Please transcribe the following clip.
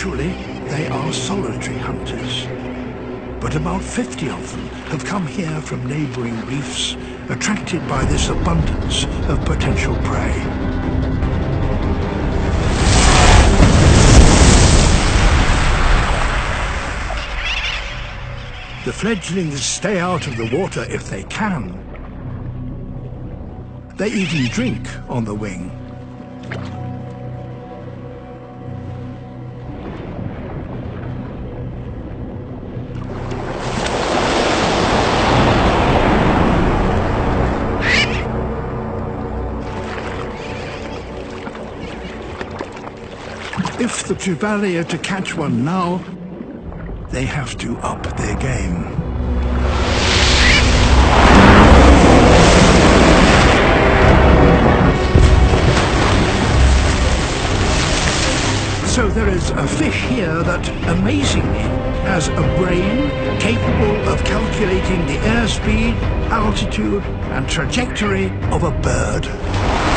Usually, they are solitary hunters, but about 50 of them have come here from neighboring reefs, attracted by this abundance of potential prey. The fledglings stay out of the water if they can. They eat and drink on the wing. If the trevally are to catch one now, they have to up their game. So there is a fish here that, amazingly, has a brain capable of calculating the airspeed, altitude, and trajectory of a bird.